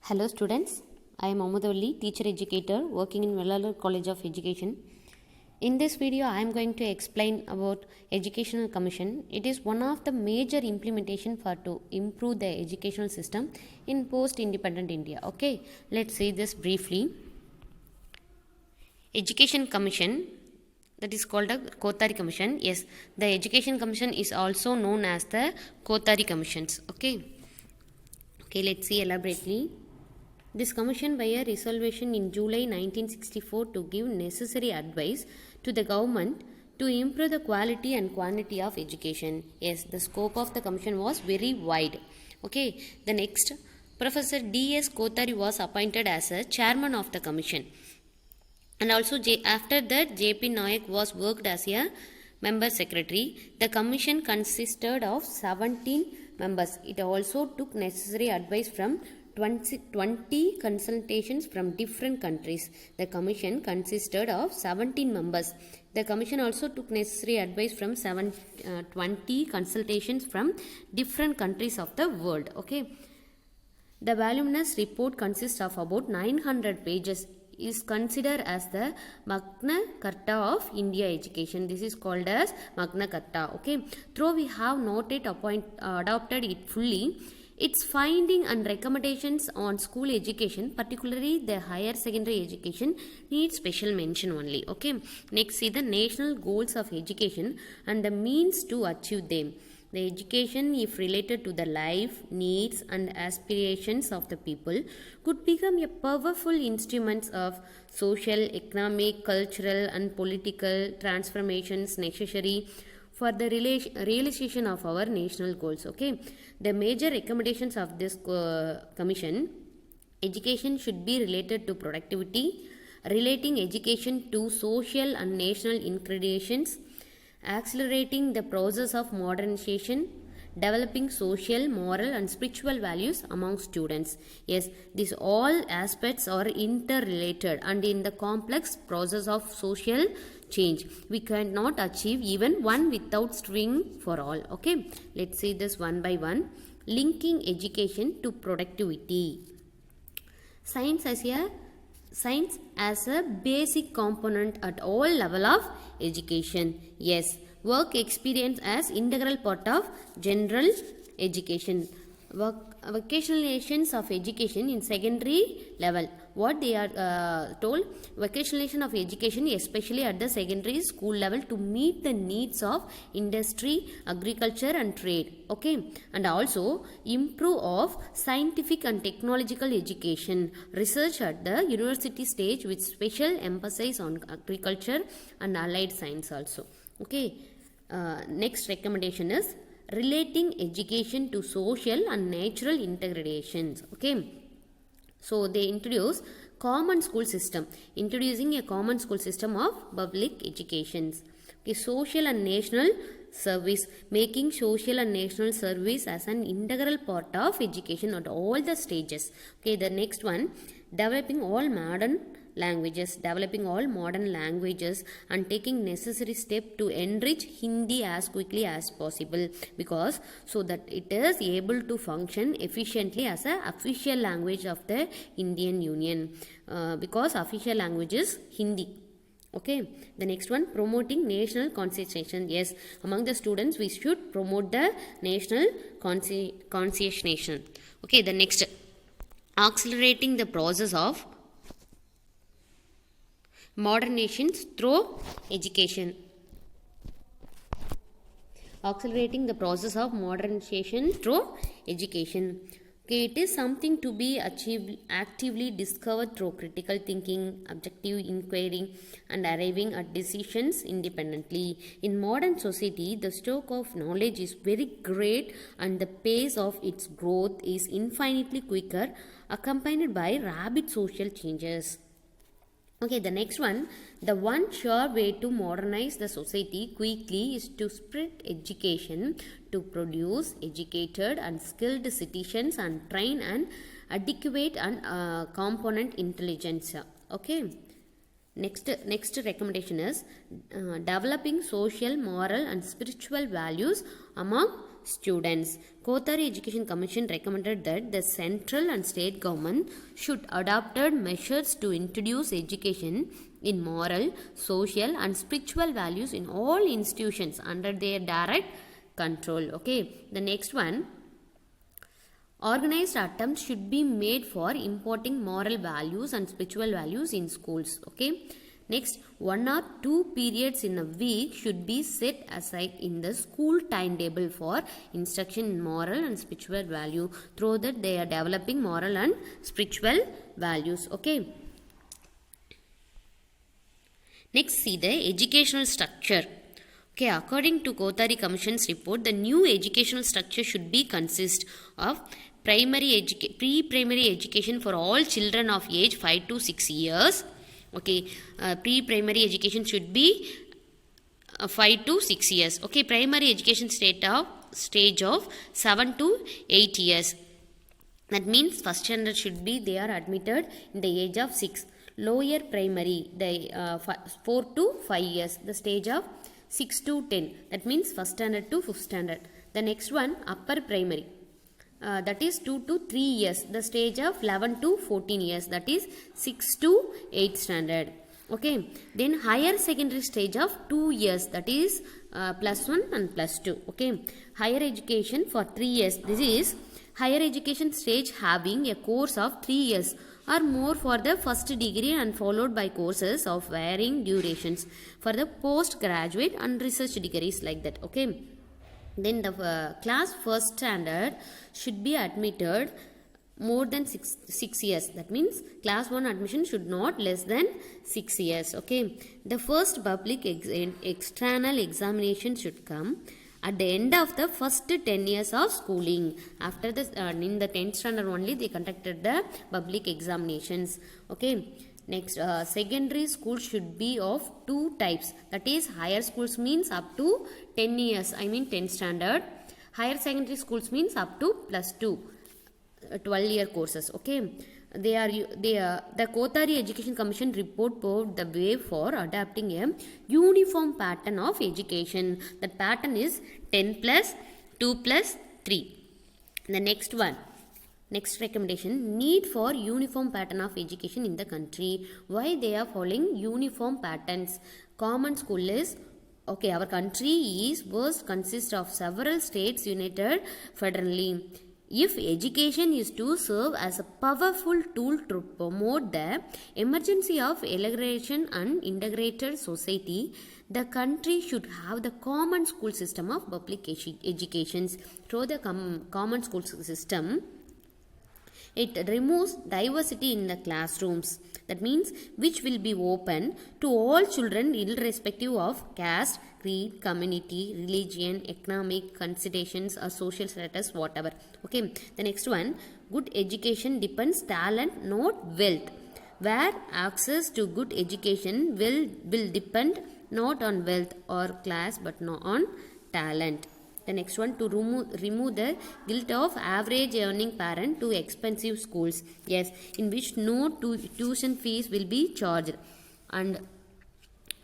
Hello students, I am Amuthavalli, teacher educator working in Vellalar College of Education. In this video, I am going to explain about Educational Commission. It is one of the major implementation for to improve the educational system in post-independent India. Okay, let's see this briefly. Education Commission, that is called a Kothari Commission. Yes, the Education Commission is also known as the Kothari Commissions. Okay, let's see elaborately. This commission by a resolution in July 1964 to give necessary advice to the government to improve the quality and quantity of education. Yes, the scope of the commission was very wide. Okay, the next, Professor D.S. Kothari was appointed as a chairman of the commission. And also after that, J.P. Nayak was worked as a member secretary. The commission consisted of 17 members. It also took necessary advice from 20 consultations from different countries. The commission consisted of 17 members. The commission also took necessary advice from 20 consultations from different countries of the world. Okay. The voluminous report consists of about 900 pages. Is considered as the Magna Carta of India education. This is called as Magna Carta. Okay. Though we have not yet adopted it fully, its finding and recommendations on school education, particularly the higher secondary education, need special mention only. Okay. Next, see the national goals of education and the means to achieve them. The education, if related to the life, needs and aspirations of the people, could become a powerful instrument of social, economic, cultural and political transformations necessary for the realization of our national goals. Okay, the major recommendations of this commission: education should be related to productivity, relating education to social and national ingredients, accelerating the process of modernization, developing social, moral and spiritual values among students. Yes, these all aspects are interrelated, and in the complex process of social change, we cannot achieve even one without string for all. Okay, let's see this one by one. Linking education to productivity. Science as a basic component at all level of education. Yes, work experience as integral part of general education. Vocationalizations of education in secondary level. What they are told, vocationalization of education especially at the secondary school level to meet the needs of industry, agriculture and trade. Okay, and also improve of scientific and technological education, research at the university stage with special emphasis on agriculture and allied science also. Okay, next recommendation is relating education to social and natural integrations. Okay, so they introduce common school system, introducing a common school system of public educations. Okay, social and national service, making social and national service as an integral part of education at all the stages. Okay, the next one, developing all modern languages and taking necessary step to enrich Hindi as quickly as possible, because so that it is able to function efficiently as a official language of the Indian Union, because official language is Hindi. Okay, the next one, promoting national conscientization. Yes, among the students we should promote the national conscientization. Okay, the next, accelerating the process of modernizations through education. Accelerating the process of modernization through education. Okay, it is something to be achieved, actively discovered through critical thinking, objective inquiry and arriving at decisions independently. In modern society, the stock of knowledge is very great and the pace of its growth is infinitely quicker, accompanied by rapid social changes. Okay, the next one, the one sure way to modernize the society quickly is to spread education to produce educated and skilled citizens and train an adequate and component intelligence. Okay, next recommendation is developing social, moral and spiritual values among students. Kothari Education Commission recommended that the central and state government should adopt measures to introduce education in moral, social and spiritual values in all institutions under their direct control. Okay, the next one, organized attempts should be made for importing moral values and spiritual values in schools. Okay, next, 1 or 2 periods in a week should be set aside in the school timetable for instruction in moral and spiritual value, through that they are developing moral and spiritual values. Okay, next, see the educational structure. Okay, according to Kothari Commission's report, the new educational structure should be consist of pre-primary education for all children of age 5 to 6 years. Okay, pre-primary education should be 5 to 6 years. Okay, primary education stage of 7 to 8 years. That means first standard should be they are admitted in the age of 6. Lower primary, the 4 to 5 years, the stage of 6 to 10. That means first standard to 5th standard. The next one, upper primary. That is 2 to 3 years, the stage of 11 to 14 years, that is 6 to 8 standard. Okay, then higher secondary stage of 2 years, that is plus 1 and plus 2. Okay, higher education for 3 years, this is higher education stage having a course of 3 years or more for the first degree and followed by courses of varying durations for the postgraduate and research degrees, like that. Okay, then the class first standard should be admitted more than 6 years. That means class 1 admission should not less than 6 years. Okay, the first public external examination should come at the end of the first 10 years of schooling. After this, in the 10th standard only they conducted the public examinations. Okay, next, secondary school should be of 2 types. That is, higher schools means up to 10 years, 10th standard. Higher secondary schools means up to plus 2, 12-year courses. Okay, the Kothari Education Commission report paved the way for adapting a uniform pattern of education. That pattern is 10 plus 2 plus 3. The next one, next recommendation, need for uniform pattern of education in the country. Why they are following uniform patterns? Common school is, okay, our country consists of several states united federally. If education is to serve as a powerful tool to promote the emergency of integration and integrated society, the country should have the common school system of public education. Through the common school system, it removes diversity in the classrooms. That means which will be open to all children irrespective of caste, creed, community, religion, economic considerations or social status, whatever. Okay, the next one, good education depends talent, not wealth. Where access to good education will depend not on wealth or class but not on talent. The next one, to remove the guilt of average earning parent to expensive schools. Yes, in which no tuition fees will be charged and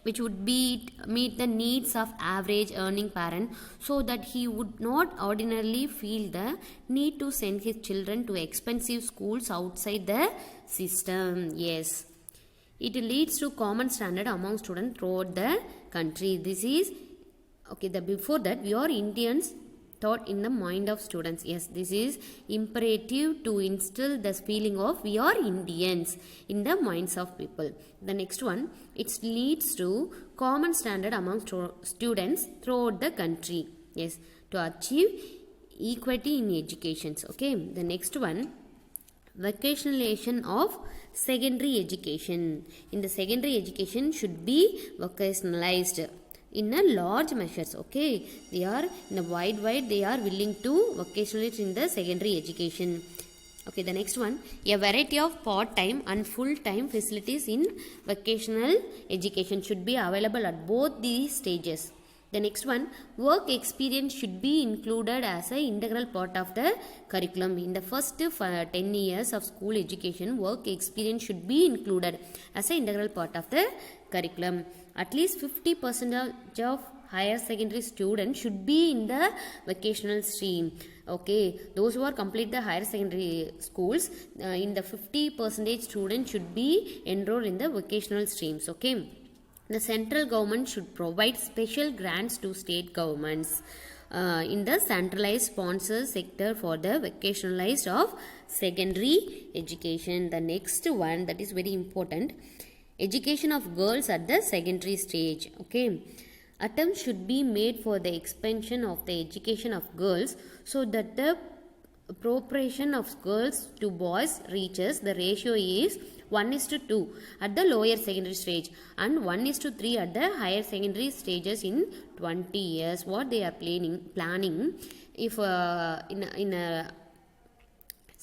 which would be meet the needs of average earning parent, so that he would not ordinarily feel the need to send his children to expensive schools outside the system. Yes, it leads to common standard among students throughout the country. This is okay. Before that, we are Indians thought in the mind of students. Yes, this is imperative to instill this feeling of we are Indians in the minds of people. The next one, it leads to common standard among students throughout the country. Yes, to achieve equity in education. Okay, the next one, vocationalization of secondary education. In the secondary education should be vocationalized in a large measures. Okay, they are in a wide they are willing to vocationalize in the secondary education. Okay, the next one, a variety of part-time and full-time facilities in vocational education should be available at both these stages. The next one, work experience should be included as an integral part of the curriculum. In the first 10 years of school education, work experience should be included as an integral part of the curriculum. At least 50% of higher secondary students should be in the vocational stream. Okay, those who are complete the higher secondary schools, in the 50% students should be enrolled in the vocational streams. Okay, the central government should provide special grants to state governments in the centralized sponsor sector for the vocationalized of secondary education. The next one that is very important, education of girls at the secondary stage. Okay, attempts should be made for the expansion of the education of girls so that the proportion of girls to boys reaches the ratio is 1:2 at the lower secondary stage and 1:3 at the higher secondary stages in 20 years. What they are planning if in a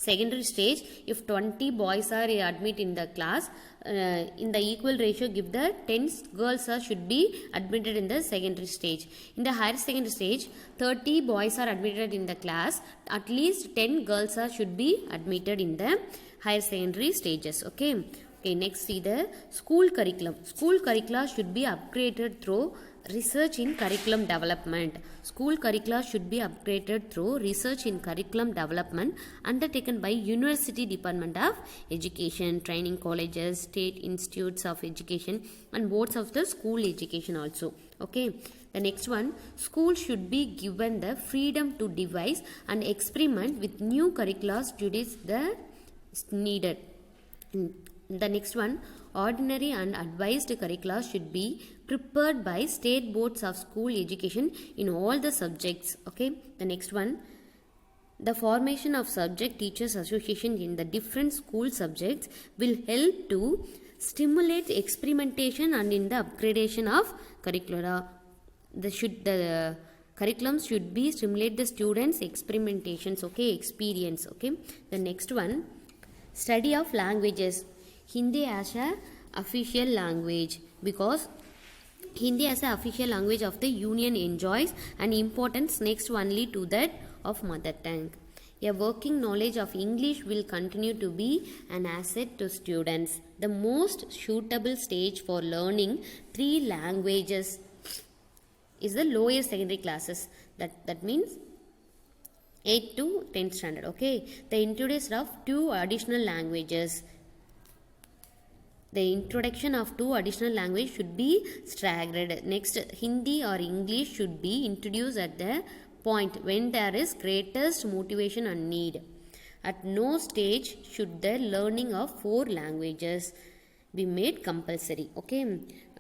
secondary stage, if 20 boys are admitted in the class, in the equal ratio give the 10 girls should be admitted in the secondary stage. In the higher secondary stage, 30 boys are admitted in the class, at least 10 girls should be admitted in the higher secondary stages. Okay, next see the school curriculum. School curricula should be upgraded through research in curriculum development. School curricula should be upgraded through research in curriculum development undertaken by University Department of Education, training colleges, state institutes of education and boards of the school education also. Okay, the next one, school should be given the freedom to devise and experiment with new curricula studies that is needed. The next one, ordinary and advised curricula should be prepared by state boards of school education in all the subjects. Okay, the next one, the formation of subject teachers association in the different school subjects will help to stimulate experimentation and in the upgradation of curricula. The curriculum should be stimulate the students experimentations. Okay, experience. Okay, the next one, study of languages. Hindi as a official language, because Hindi as an official language of the Union enjoys an importance next only to that of mother tongue. A working knowledge of English will continue to be an asset to students. The most suitable stage for learning 3 languages is the lower secondary classes. That means 8 to 10th standard. Okay, the introduction of 2 additional languages. The introduction of 2 additional languages should be staggered. Next, Hindi or English should be introduced at the point when there is greatest motivation and need. At no stage should the learning of 4 languages be made compulsory. Okay,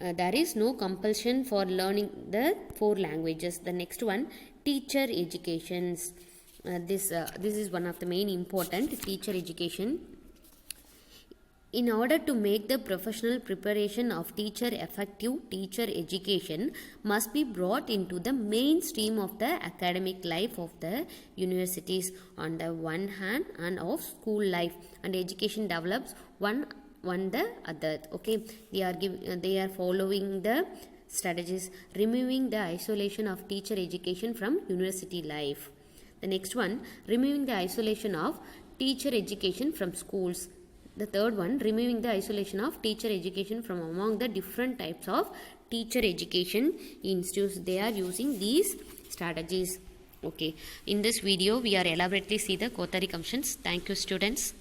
there is no compulsion for learning the 4 languages. The next one, teacher educations. This is one of the main important, teacher education. In order to make the professional preparation of teacher effective, teacher education must be brought into the mainstream of the academic life of the universities on the one hand and of school life, and education develops one the other. Okay, they are following the strategies, removing the isolation of teacher education from university life. The next one, removing the isolation of teacher education from schools. The third one, removing the isolation of teacher education from among the different types of teacher education institutes. They are using these strategies. Okay, in this video we are elaborately see the Kothari Commissions. Thank you, students.